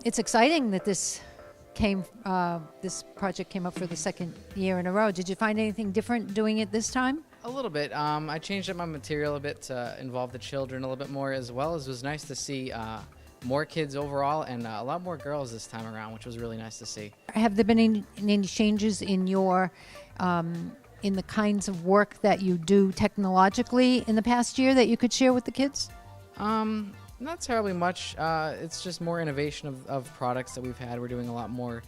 It's exciting that this project came up for the second year in a row. Did you find anything different doing it this time? A little bit. I changed up my material a bit to involve the children a little bit more, as well as it was nice to see more kids overall and a lot more girls this time around, which was really nice to see. Have there been any changes in your in the kinds of work that you do technologically in the past year that you could share with the kids? Not terribly much. It's just more innovation of products that we've had. We're doing a lot more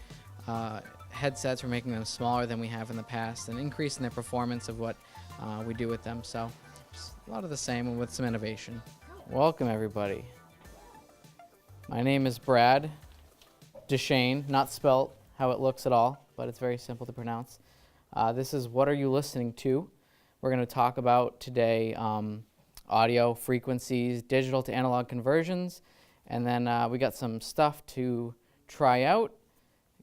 headsets. We're making them smaller than we have in the past and increasing the performance of what we do with them. So just a lot of the same and with some innovation. Welcome, everybody. My name is Brad Deshane, not spelt how it looks at all, but it's very simple to pronounce. This is What Are You Listening To? We're going to talk about today audio frequencies, digital to analog conversions, and then we got some stuff to try out.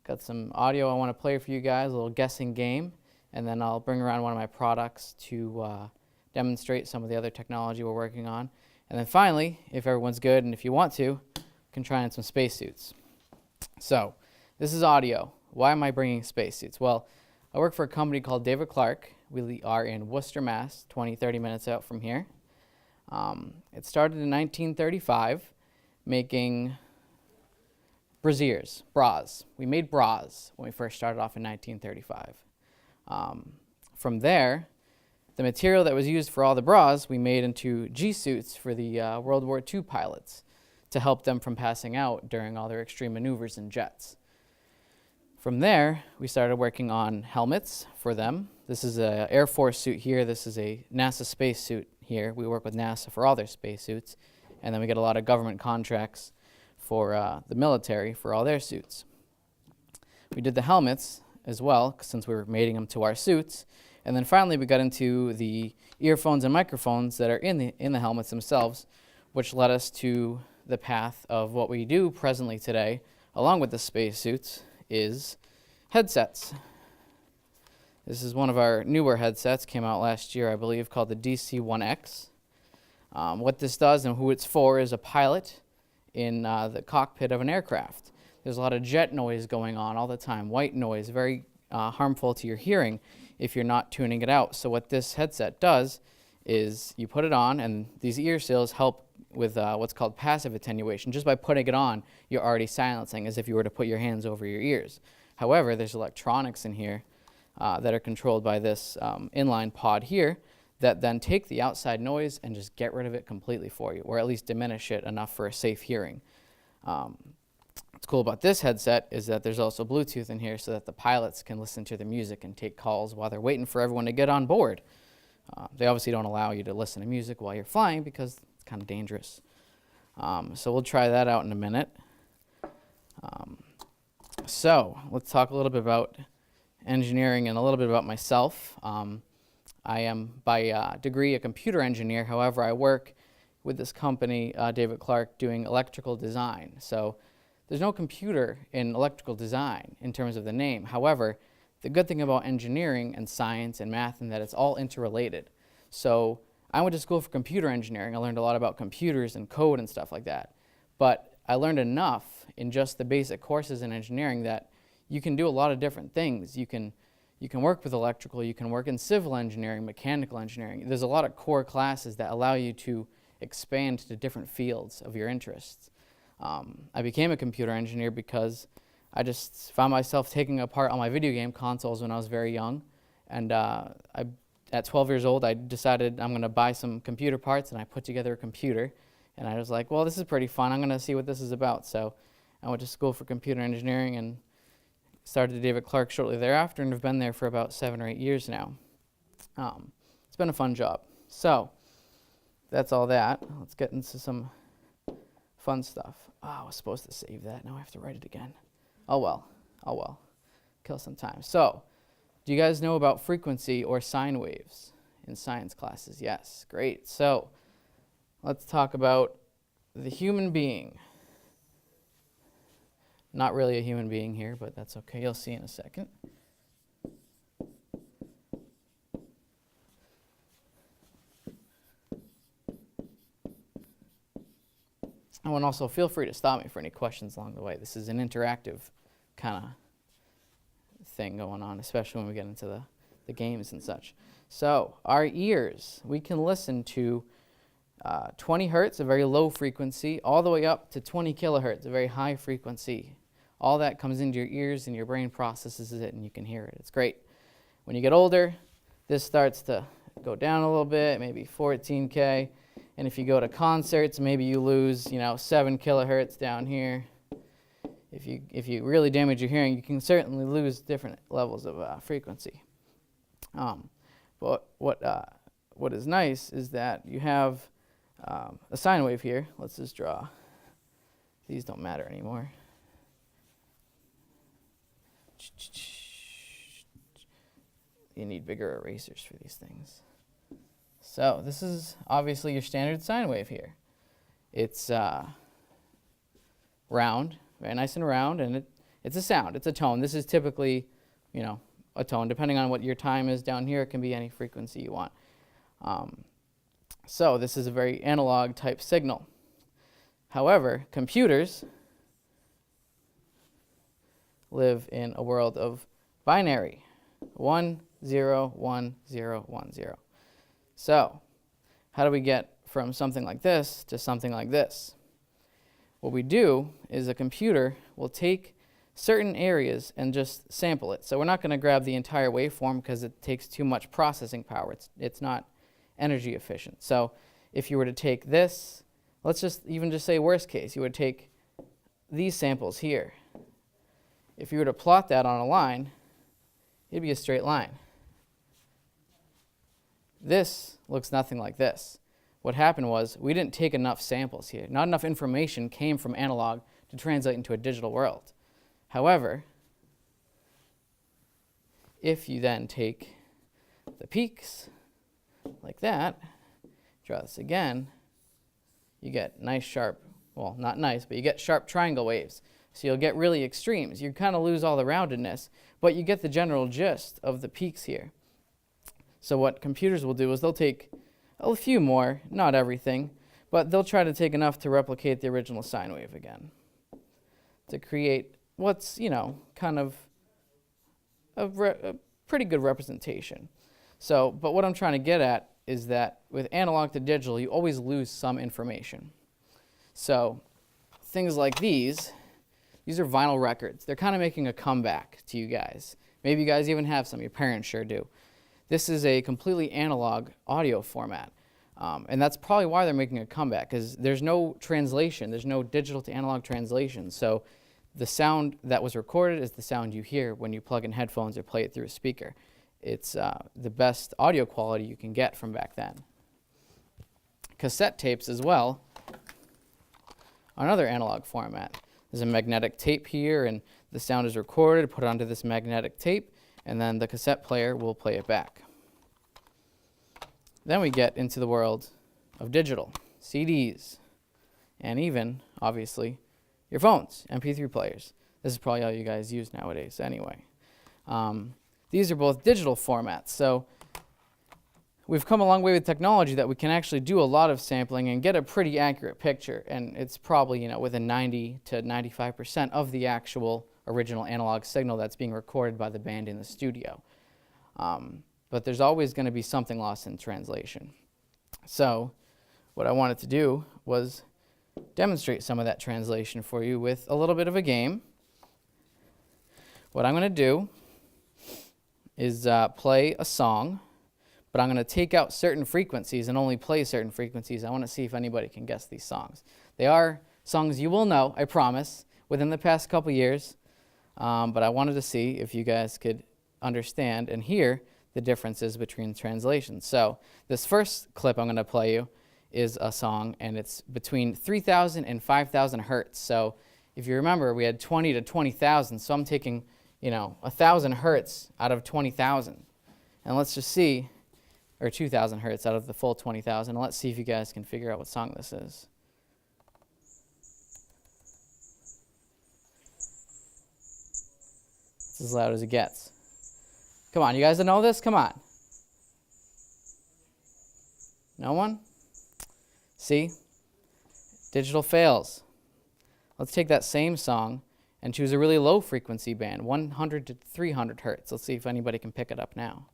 Got some audio I want to play for you guys, a little guessing game, and then I'll bring around one of my products to demonstrate some of the other technology we're working on. And then finally, if everyone's good and if you want to, we can try on some spacesuits. So, this is audio. Why am I bringing spacesuits? Well, I work for a company called David Clark. We are in Worcester, Mass, 20-30 minutes out from here. It started in 1935, making brassieres, bras. We made bras when we first started off in 1935. From there, the material that was used for all the bras, we made into G-suits for the World War II pilots to help them from passing out during all their extreme maneuvers in jets. From there, we started working on helmets for them. This is an Air Force suit here. This is a NASA spacesuit here. We work with NASA for all their spacesuits. And then we get a lot of government contracts for the military for all their suits. We did the helmets as well, since we were mating them to our suits. And then finally, we got into the earphones and microphones that are in the helmets themselves, which led us to the path of what we do presently today, along with the spacesuits, is headsets. This is one of our newer headsets, came out last year, I believe, called the DC-1X. What this does and who it's for is a pilot in the cockpit of an aircraft. There's a lot of jet noise going on all the time, white noise, very harmful to your hearing if you're not tuning it out. So what this headset does is you put it on, and these ear seals help with what's called passive attenuation. Just by putting it on, you're already silencing as if you were to put your hands over your ears. However, there's electronics in here that are controlled by this inline pod here that then take the outside noise and just get rid of it completely for you, or at least diminish it enough for a safe hearing. What's cool about this headset is that there's also Bluetooth in here so that the pilots can listen to the music and take calls while they're waiting for everyone to get on board. They obviously don't allow you to listen to music while you're flying because it's kind of dangerous. So we'll try that out in a minute. So let's talk a little bit about engineering and a little bit about myself. I am by degree a computer engineer. However, I work with this company, David Clark, doing electrical design. So there's no computer in electrical design in terms of the name. However, the good thing about engineering and science and math is that it's all interrelated. So I went to school for computer engineering. I learned a lot about computers and code and stuff like that. But I learned enough in just the basic courses in engineering that you can do a lot of different things. You can work with electrical, you can work in civil engineering, mechanical engineering. There's a lot of core classes that allow you to expand to different fields of your interests. I became a computer engineer because I just found myself taking apart all my video game consoles when I was very young. And at 12 years old, I decided I'm going to buy some computer parts, and I put together a computer. And I was like, well, this is pretty fun. I'm going to see what this is about. So I went to school for computer engineering and started at David Clark shortly thereafter, and have been there for about 7 or 8 years now. It's been a fun job. So that's all that. Let's get into some fun stuff. Oh, I was supposed to save that. Now I have to write it again. Oh well. Kill some time. So, do you guys know about frequency or sine waves in science classes? Yes, great. So, let's talk about the human being. Not really a human being here, but that's okay. You'll see in a second. Oh, and also feel free to stop me for any questions along the way. This is an interactive kind of thing going on, especially when we get into the games and such. So our ears, we can listen to 20 hertz, a very low frequency, all the way up to 20 kilohertz, a very high frequency. All that comes into your ears and your brain processes it and you can hear it. It's great. When you get older, this starts to go down a little bit, maybe 14K. And if you go to concerts, maybe you lose, 7 kilohertz down here. If you really damage your hearing, you can certainly lose different levels of frequency. But what is nice is that you have a sine wave here. Let's just draw. These don't matter anymore. You need bigger erasers for these things. So this is obviously your standard sine wave here. It's round, very nice and round, and it's a sound. It's a tone. This is typically, a tone. Depending on what your time is down here, it can be any frequency you want. So this is a very analog type signal. However, computers live in a world of binary, 1, 0, 1, 0, 1, 0. So how do we get from something like this to something like this? What we do is a computer will take certain areas and just sample it. So we're not going to grab the entire waveform because it takes too much processing power. It's not energy efficient. So if you were to take this, let's just say worst case, you would take these samples here. If you were to plot that on a line, it'd be a straight line. This looks nothing like this. What happened was we didn't take enough samples here. Not enough information came from analog to translate into a digital world. However, if you then take the peaks like that, draw this again, you get nice sharp, well, not nice, but you get sharp triangle waves. So you'll get really extremes. You kind of lose all the roundedness, but you get the general gist of the peaks here. So what computers will do is they'll take a few more, not everything, but they'll try to take enough to replicate the original sine wave again, to create what's, kind of a pretty good representation. So, but what I'm trying to get at is that with analog to digital, you always lose some information. So things like these are vinyl records. They're kind of making a comeback to you guys. Maybe you guys even have some. Your parents sure do. This is a completely analog audio format. And that's probably why they're making a comeback, because there's no translation. There's no digital to analog translation. So the sound that was recorded is the sound you hear when you plug in headphones or play it through a speaker. It's the best audio quality you can get from back then. Cassette tapes as well, another analog format. There's a magnetic tape here, and the sound is recorded, put onto this magnetic tape, and then the cassette player will play it back. Then we get into the world of digital, CDs, and even, obviously, your phones, MP3 players. This is probably all you guys use nowadays anyway. These are both digital formats, so we've come a long way with technology that we can actually do a lot of sampling and get a pretty accurate picture, and it's probably within 90 to 95% of the actual original analog signal that's being recorded by the band in the studio. But there's always going to be something lost in translation. So what I wanted to do was demonstrate some of that translation for you with a little bit of a game. What I'm going to do is play a song, but I'm going to take out certain frequencies and only play certain frequencies. I want to see if anybody can guess these songs. They are songs you will know, I promise, within the past couple years, but I wanted to see if you guys could understand and hear the differences between translations. So this first clip I'm going to play you is a song, and it's between 3,000 and 5,000 hertz. So if you remember, we had 20 to 20,000, so I'm taking 1,000 hertz out of 20,000. And let's just see, or 2,000 hertz out of the full 20,000. Let's see if you guys can figure out what song this is. It's as loud as it gets. Come on, you guys know this? Come on. No one? See? Digital fails. Let's take that same song and choose a really low frequency band, 100 to 300 hertz. Let's see if anybody can pick it up now.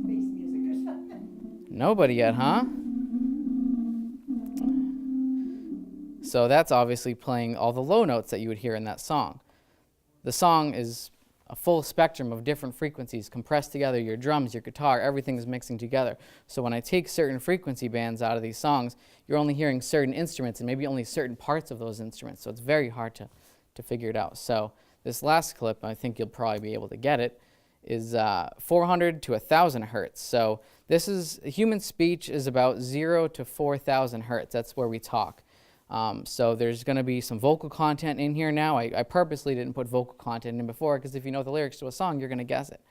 Space music or something. Nobody yet, huh? So that's obviously playing all the low notes that you would hear in that song. The song is a full spectrum of different frequencies compressed together. Your drums, your guitar, everything is mixing together. So when I take certain frequency bands out of these songs, you're only hearing certain instruments and maybe only certain parts of those instruments. So it's very hard to figure it out. So this last clip, I think you'll probably be able to get it, is 400 to 1,000 hertz. So this is, human speech is about 0 to 4,000 hertz. That's where we talk. So there's going to be some vocal content in here now. I purposely didn't put vocal content in before because if you know the lyrics to a song, you're going to guess it.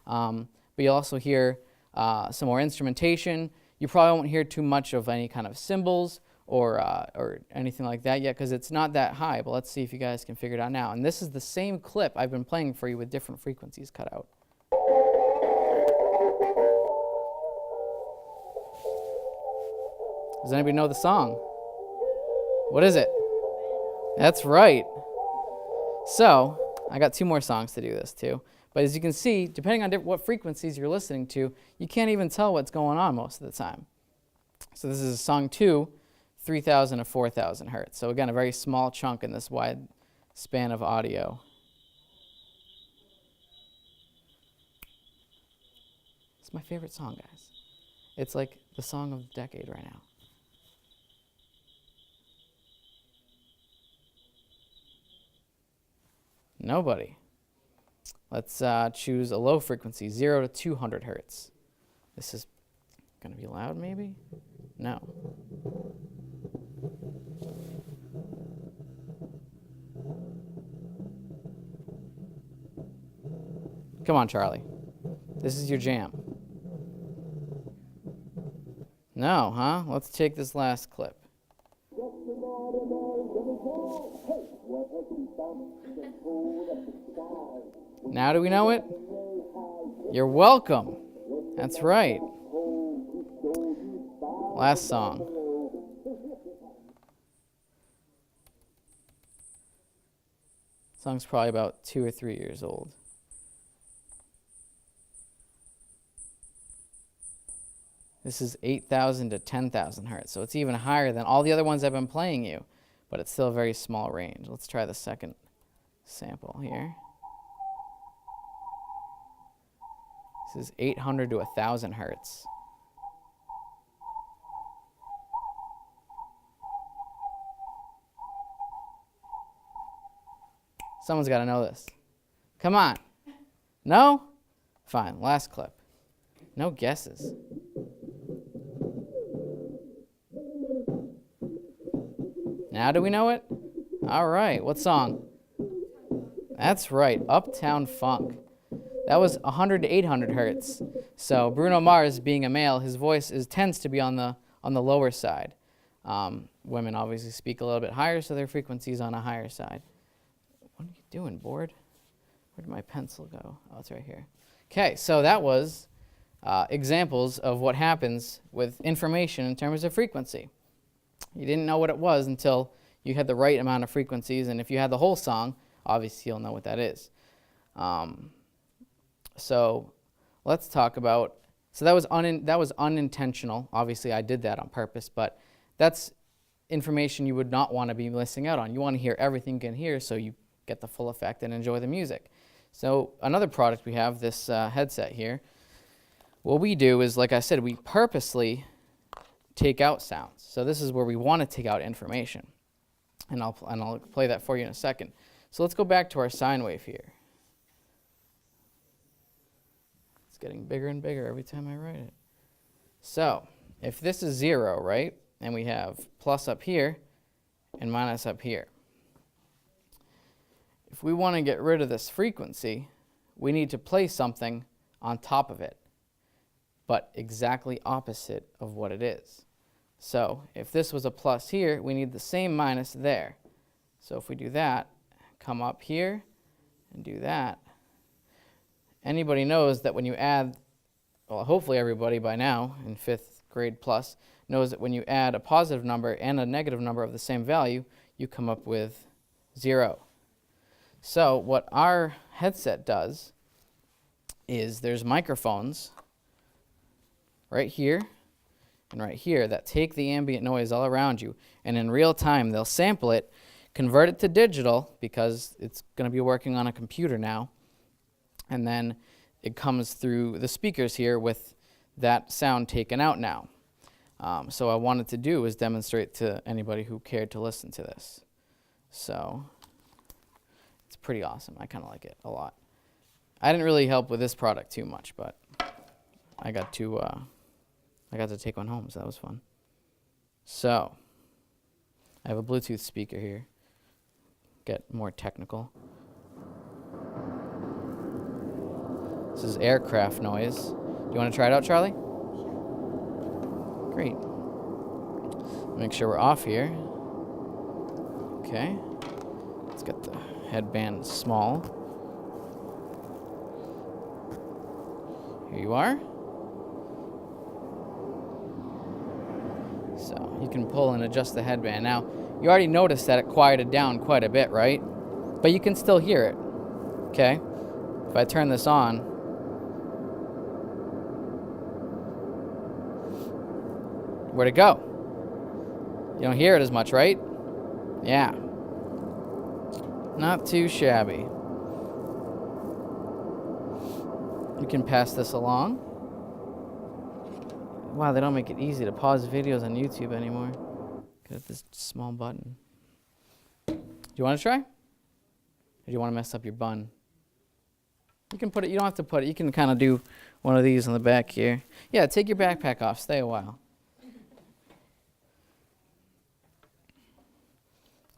But you'll also hear some more instrumentation. You probably won't hear too much of any kind of cymbals or anything like that yet because it's not that high. But let's see if you guys can figure it out now. And this is the same clip I've been playing for you with different frequencies cut out. Does anybody know the song? What is it? That's right. So, I got 2 more songs to do this too. But as you can see, depending on what frequencies you're listening to, you can't even tell what's going on most of the time. So this is song 2, 3,000 to 4,000 hertz. So again, a very small chunk in this wide span of audio. It's my favorite song, guys. It's like the song of the decade right now. Nobody. Let's choose a low frequency, 0 to 200 hertz. This is going to be loud, maybe? No. Come on, Charlie. This is your jam. No, huh? Let's take this last clip. Now do we know it? You're welcome. That's right. Last song. Song's probably about 2 or 3 years old. This is 8,000 to 10,000 hertz, so it's even higher than all the other ones I've been playing you, but it's still a very small range. Let's try the second sample here. This is 800 to 1,000 hertz. Someone's got to know this. Come on. No? Fine, last clip. No guesses. Now do we know it? All right, what song? That's right, Uptown Funk. That was 100 to 800 hertz. So Bruno Mars, being a male, his voice tends to be on the lower side. Women obviously speak a little bit higher, so their frequency is on a higher side. What are you doing, board? Where did my pencil go? Oh, it's right here. Okay, so that was examples of what happens with information in terms of frequency. You didn't know what it was until you had the right amount of frequencies, and if you had the whole song, obviously you'll know what that is. So let's talk about, so that was unintentional. Obviously I did that on purpose, but that's information you would not want to be missing out on. You want to hear everything you can hear so you get the full effect and enjoy the music. So another product we have, this headset here, what we do is, like I said, we purposely take out sounds. So this is where we want to take out information. And I'll play that for you in a second. So let's go back to our sine wave here. It's getting bigger and bigger every time I write it. So if this is 0, right, and we have plus up here and minus up here. If we want to get rid of this frequency, we need to place something on top of it, but exactly opposite of what it is. So if this was a plus here, we need the same minus there. So if we do that, come up here and do that, anybody knows that when you add, well, hopefully everybody by now in 5th grade plus knows that when you add a positive number and a negative number of the same value, you come up with 0. So what our headset does is there's microphones right here and right here that take the ambient noise all around you, and in real time they'll sample it, convert it to digital because it's going to be working on a computer now, and then it comes through the speakers here with that sound taken out now. So what I wanted to do was demonstrate to anybody who cared to listen to this. So it's pretty awesome. I kind of like it a lot. I didn't really help with this product too much, but I got to take one home, so that was fun. So I have a Bluetooth speaker here. Get more technical. This is aircraft noise. Do you want to try it out, Charlie? Great. Make sure we're off here. Okay. Let's get the headband small. Here you are. So you can pull and adjust the headband. Now, you already noticed that it quieted down quite a bit, right? But you can still hear it. Okay? If I turn this on, where'd it go? You don't hear it as much, right? Yeah. Not too shabby. You can pass this along. Wow, they don't make it easy to pause videos on YouTube anymore. Got this small button. Do you want to try? Or do you want to mess up your bun? You can put it, you don't have to put it, you can kind of do one of these on the back here. Yeah, take your backpack off, stay a while.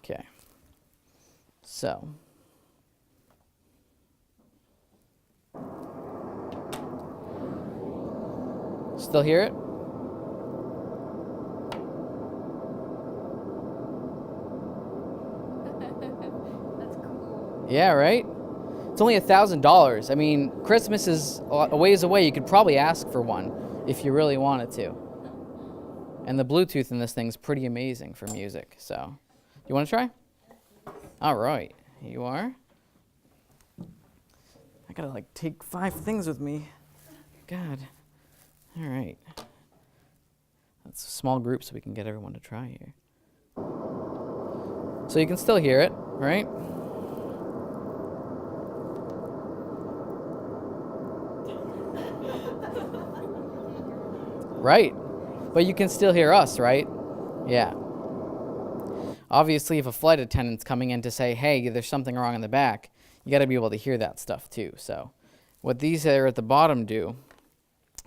Okay. So. Still hear it? That's cool. Yeah, right? It's only $1,000. I mean, Christmas is a ways away. You could probably ask for one if you really wanted to. And the Bluetooth in this thing's pretty amazing for music. So, you want to try? All right, here you are. I gotta like take 5 things with me. God. All right. That's a small group so we can get everyone to try here. So you can still hear it, right? Right. But you can still hear us, right? Yeah. Obviously, if a flight attendant's coming in to say, hey, there's something wrong in the back, you got to be able to hear that stuff too. So what these here at the bottom do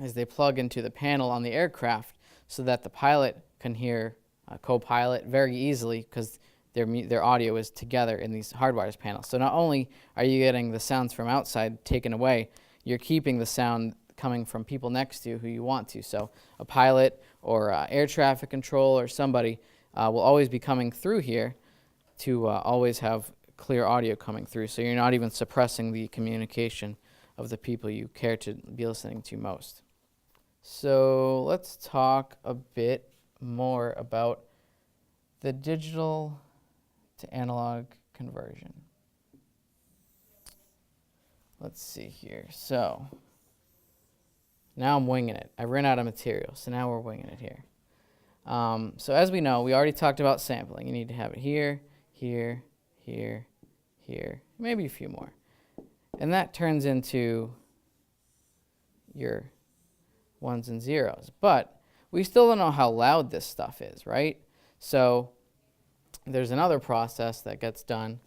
is they plug into the panel on the aircraft so that the pilot can hear co-pilot very easily because their audio is together in these hardwires panels. So not only are you getting the sounds from outside taken away, you're keeping the sound coming from people next to you who you want to. So a pilot or air traffic control or somebody will always be coming through here to always have clear audio coming through. So you're not even suppressing the communication of the people you care to be listening to most. So let's talk a bit more about the digital to analog conversion. Let's see here. So now I'm winging it. I ran out of material, so now we're winging it here. So as we know, we already talked about sampling. You need to have it here, here, here, here, maybe a few more. And that turns into your ones and zeros. But we still don't know how loud this stuff is, right? So there's another process that gets done,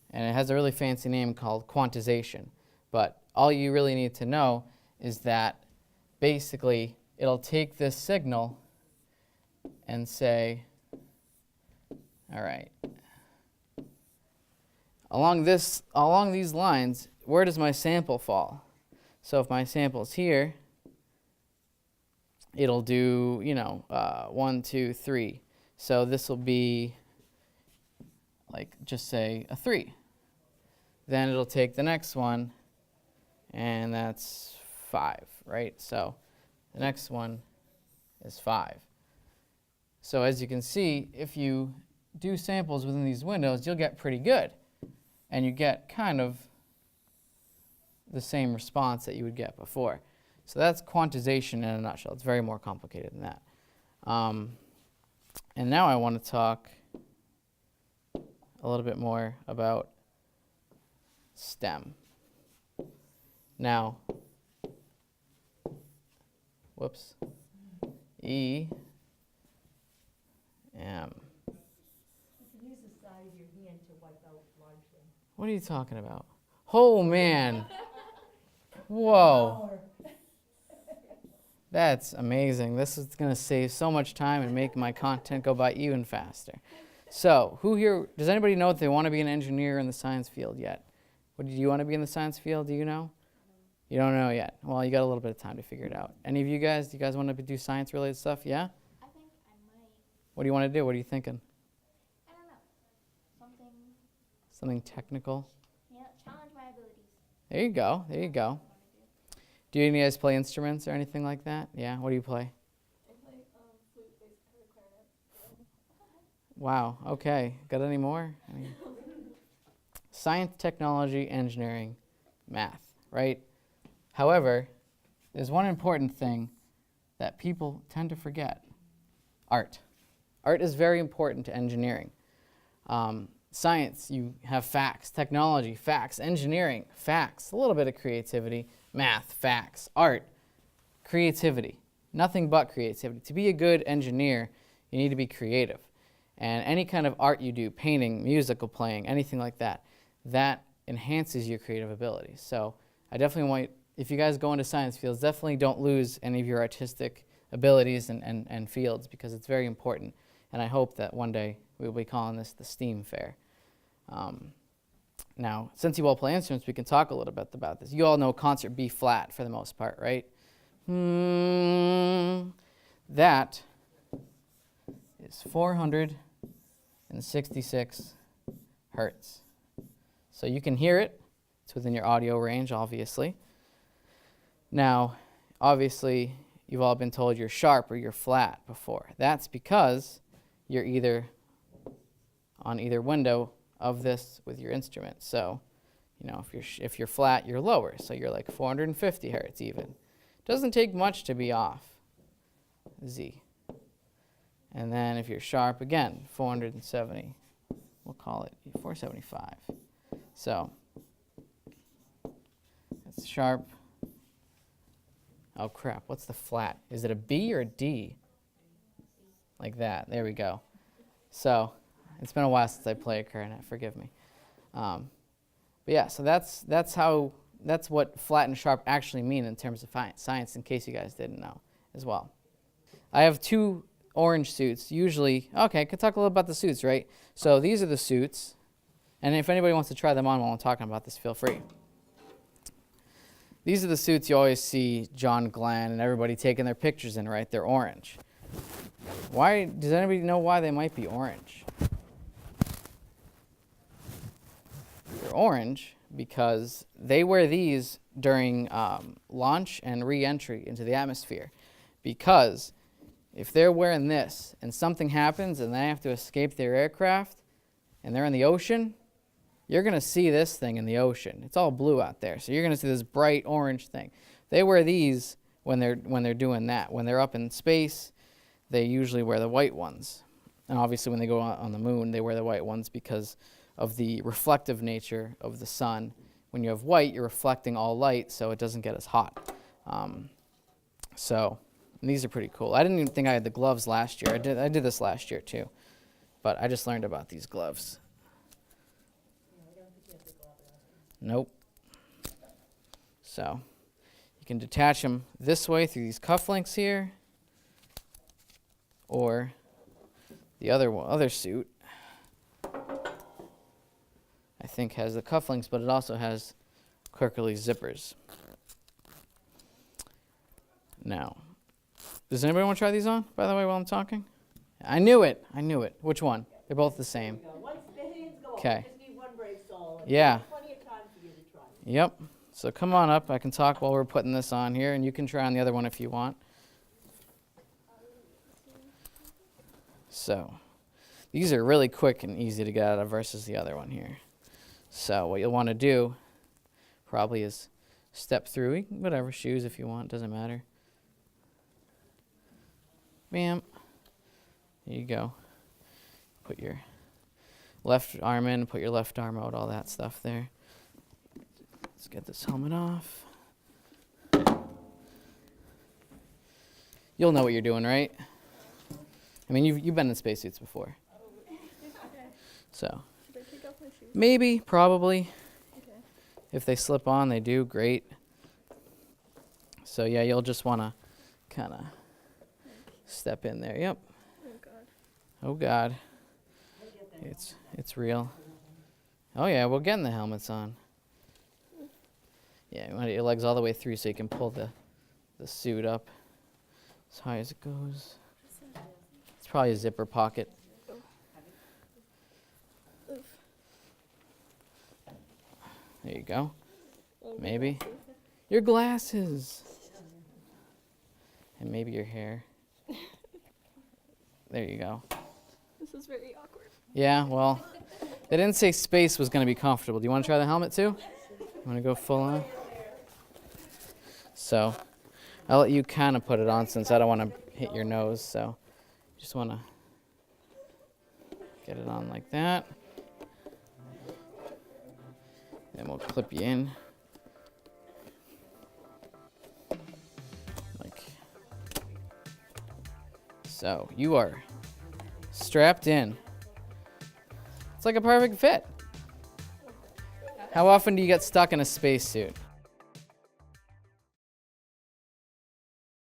and it has a really fancy name called quantization. But all you really need to know is that basically it'll take this signal and say, all right, along these lines, where does my sample fall? So if my sample's here, it'll do, 1, 2, 3. So this will be like, just say a 3. then it'll take the next one, and that's 5, right? So the next one is 5. So as you can see, if you do samples within these windows, you'll get pretty good. And you get kind of the same response that you would get before. So that's quantization in a nutshell. It's very more complicated than that. And now I want to talk a little bit more about STEM. Now, whoops, E, M. You can use the side of your hand to wipe out large things. What are you talking about? Oh, man. Whoa. That's amazing. This is going to save so much time and make my content go by even faster. So, who here, does anybody know if they want to be an engineer in the science field yet? What, do you want to be in the science field? Do you know? You don't know yet. Well, you got a little bit of time to figure it out. Any of you guys, do you guys want to do science-related stuff? Yeah? I think I might. What do you want to do? What are you thinking? I don't know. Something, Something technical? yeah, challenge my abilities. There you go. There you go. Do you guys play instruments or anything like that? Yeah? What do you play? I play flute, bass guitar, clarinet. Wow. Okay. Got any more? Science, technology, engineering, math, right? However, there's one important thing that people tend to forget. Art. Art is very important to engineering. Science, you have facts. Technology, facts. Engineering, facts. A little bit of creativity. Math, facts. Art, creativity. Nothing but creativity. To be a good engineer, you need to be creative. And any kind of art you do, painting, musical playing, anything like that, that enhances your creative ability. So I definitely want, if you guys go into science fields, definitely don't lose any of your artistic abilities and fields, because it's very important. And I hope that one day we'll be calling this the STEAM fair. Now, since you all play instruments, we can talk a little bit about this. You all know concert B flat for the most part, right? That is 466 hertz. So you can hear it. It's within your audio range, obviously. Now, obviously, you've all been told you're sharp or you're flat before. That's because you're either on either window of this with your instrument. So, you know, if you're flat, you're lower. So you're like 450 hertz even. Doesn't take much to be off. Z. And then if you're sharp, again, 470. We'll call it 475. So it's sharp. Oh crap, what's the flat? Is it a B or a D? Like that, there we go. So it's been a while since I played a clarinet, forgive me. But yeah, so that's what flat and sharp actually mean in terms of science, in case you guys didn't know as well. I have 2 orange suits, usually. Okay, I could talk a little about the suits, right? So these are the suits, and if anybody wants to try them on while I'm talking about this, feel free. These are the suits you always see John Glenn and everybody taking their pictures in, right? They're orange. Why, does anybody know why they might be orange? They're orange because they wear these during launch and re-entry into the atmosphere. Because if they're wearing this and something happens and they have to escape their aircraft and they're in the ocean, you're going to see this thing in the ocean. It's all blue out there, so you're going to see this bright orange thing. They wear these when they're doing that. When they're up in space, they usually wear the white ones. And obviously when they go on the moon, they wear the white ones because of the reflective nature of the sun. When you have white, you're reflecting all light, so it doesn't get as hot. And these are pretty cool. I didn't even think I had the gloves last year. I did this last year too, but I just learned about these gloves. Nope. So you can detach them this way through these cufflinks here, or the other suit I think has the cufflinks, but it also has quirkily zippers. Now, does anybody want to try these on, by the way, while I'm talking? I knew it. Which one? They're both the same. Once the hands go up, Okay. you just need one brave soul. Yeah. Plenty of time Yep. So come on up. I can talk while we're putting this on here, and you can try on the other one if you want. So these are really quick and easy to get out of versus the other one here. So what you'll want to do probably is step through whatever shoes if you want, doesn't matter. Bam. There you go. Put your left arm in, put your left arm out, all that stuff there. Let's get this helmet off. You'll know what you're doing, right? I mean, you've been in spacesuits before. So Should I take off my shoes? maybe, probably. Okay. If they slip on, they do, great. So yeah, you'll just want to kind of step in there. Yep. Oh God. Oh God. It's real. Oh yeah, we're getting the helmets on. Yeah, you want to get your legs all the way through so you can pull the suit up as high as it goes. It's probably a zipper pocket. Oof. There you go. Oh, my Maybe. glasses. Your glasses. And maybe your hair. There you go. This is very awkward. Yeah, well, they didn't say space was going to be comfortable. Do you want to try the helmet too? Want to go full on? So, I'll let you kind of put it on since I don't want to hit your nose. So, just want to get it on like that. Then we'll clip you in. Like so. You are strapped in. It's like a perfect fit. How often do you get stuck in a spacesuit?